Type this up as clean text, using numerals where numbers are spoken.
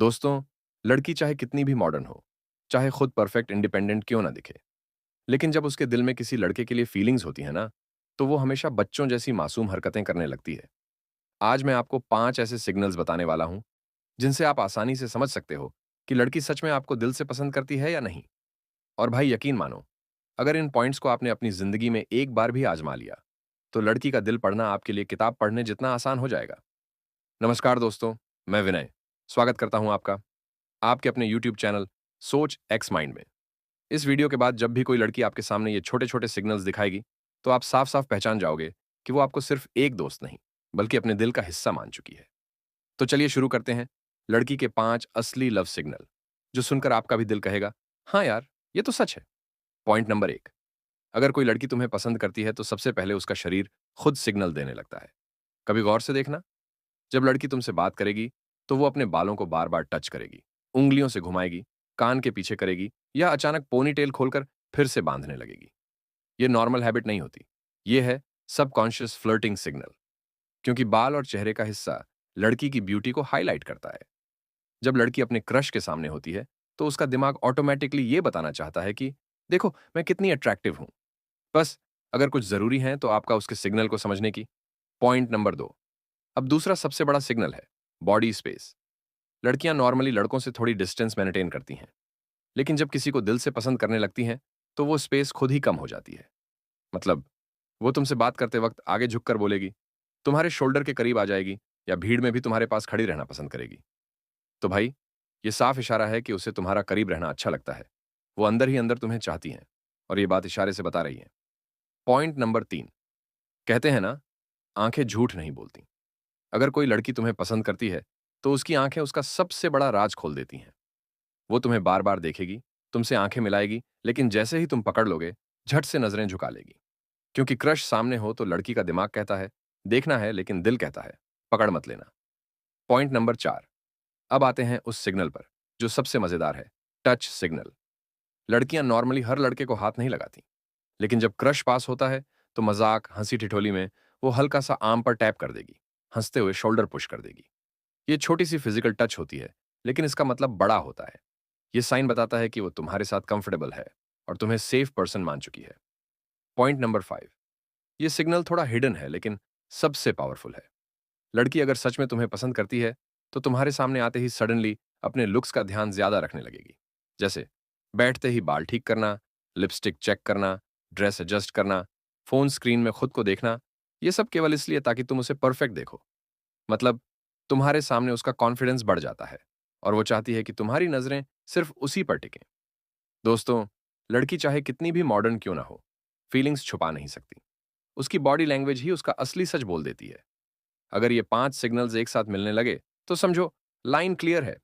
दोस्तों, लड़की चाहे कितनी भी मॉडर्न हो, चाहे खुद परफेक्ट इंडिपेंडेंट क्यों ना दिखे, लेकिन जब उसके दिल में किसी लड़के के लिए फीलिंग्स होती है ना, तो वो हमेशा बच्चों जैसी मासूम हरकतें करने लगती है। आज मैं आपको 5 ऐसे सिग्नल्स बताने वाला हूं, जिनसे आप आसानी से समझ सकते हो कि लड़की सच में आपको दिल से पसंद करती है या नहीं। और भाई यकीन मानो, अगर इन पॉइंट्स को आपने अपनी जिंदगी में एक बार भी आजमा लिया, तो लड़की का दिल पढ़ना आपके लिए किताब पढ़ने जितना आसान हो जाएगा। नमस्कार दोस्तों, मैं विनय स्वागत करता हूं आपका आपके अपने यूट्यूब चैनल सोच एक्स माइंड में। इस वीडियो के बाद जब भी कोई लड़की आपके सामने ये छोटे छोटे सिग्नल्स दिखाएगी, तो आप साफ साफ पहचान जाओगे कि वो आपको सिर्फ एक दोस्त नहीं, बल्कि अपने दिल का हिस्सा मान चुकी है। तो चलिए शुरू करते हैं। लड़की के 5 असली लव सिग्नल, जो सुनकर आपका भी दिल कहेगा, हाँ यार, ये तो सच है। Point number 1। अगर कोई लड़की तुम्हें पसंद करती है तो सबसे पहले उसका शरीर खुद सिग्नल देने लगता है। कभी गौर से देखना, जब लड़की तुमसे बात करेगी, तो वो अपने बालों को बार बार टच करेगी, उंगलियों से घुमाएगी, कान के पीछे करेगी, या अचानक पोनीटेल खोलकर फिर से बांधने लगेगी। ये नॉर्मल हैबिट नहीं होती, ये है सबकॉन्शियस फ्लर्टिंग सिग्नल। क्योंकि बाल और चेहरे का हिस्सा लड़की की ब्यूटी को हाईलाइट करता है। जब लड़की अपने क्रश के सामने होती है, तो उसका दिमाग ऑटोमेटिकली ये बताना चाहता है कि देखो मैं कितनी अट्रैक्टिव हूं। बस, अगर कुछ जरूरी है तो आपका उसके सिग्नल को समझने की। Point number 2। अब दूसरा सबसे बड़ा सिग्नल है बॉडी स्पेस। लड़कियां नॉर्मली लड़कों से थोड़ी डिस्टेंस मेंटेन करती हैं, लेकिन जब किसी को दिल से पसंद करने लगती हैं, तो वो स्पेस खुद ही कम हो जाती है। मतलब, वो तुमसे बात करते वक्त आगे झुककर बोलेगी, तुम्हारे शोल्डर के करीब आ जाएगी, या भीड़ में भी तुम्हारे पास खड़ी रहना पसंद करेगी। तो भाई, ये साफ इशारा है कि उसे तुम्हारा करीब रहना अच्छा लगता है। वो अंदर ही अंदर तुम्हें चाहती हैं, और ये बात इशारे से बता रही है। Point number 3। कहते हैं ना, आंखें झूठ नहीं बोलती। अगर कोई लड़की तुम्हें पसंद करती है, तो उसकी आंखें उसका सबसे बड़ा राज खोल देती हैं। वो तुम्हें बार बार देखेगी, तुमसे आंखें मिलाएगी, लेकिन जैसे ही तुम पकड़ लोगे, झट से नजरें झुका लेगी। क्योंकि क्रश सामने हो तो लड़की का दिमाग कहता है देखना है, लेकिन दिल कहता है पकड़ मत लेना। Point number 4। अब आते हैं उस सिग्नल पर जो सबसे मजेदार है, टच सिग्नल। लड़कियां नॉर्मली हर लड़के को हाथ नहीं लगाती, लेकिन जब क्रश पास होता है, तो मजाक हंसी ठिठोली में वो हल्का सा आर्म पर टैप कर देगी, हंसते हुए शोल्डर पुश कर देगी। ये छोटी सी फिजिकल टच होती है, लेकिन इसका मतलब बड़ा होता है। ये साइन बताता है कि वो तुम्हारे साथ कंफर्टेबल है और तुम्हें सेफ पर्सन मान चुकी है। Point number 5। ये सिग्नल थोड़ा हिडन है, लेकिन सबसे पावरफुल है। लड़की अगर सच में तुम्हें पसंद करती है, तो तुम्हारे सामने आते ही सडनली अपने लुक्स का ध्यान ज्यादा रखने लगेगी। जैसे बैठते ही बाल ठीक करना, लिपस्टिक चेक करना, ड्रेस एडजस्ट करना, फोन स्क्रीन में खुद को देखना। ये सब केवल इसलिए ताकि तुम उसे परफेक्ट देखो। मतलब, तुम्हारे सामने उसका कॉन्फिडेंस बढ़ जाता है, और वो चाहती है कि तुम्हारी नजरें सिर्फ उसी पर टिकें। दोस्तों, लड़की चाहे कितनी भी मॉडर्न क्यों ना हो, फीलिंग्स छुपा नहीं सकती। उसकी बॉडी लैंग्वेज ही उसका असली सच बोल देती है। अगर ये 5 सिग्नल्स एक साथ मिलने लगे, तो समझो लाइन क्लियर है।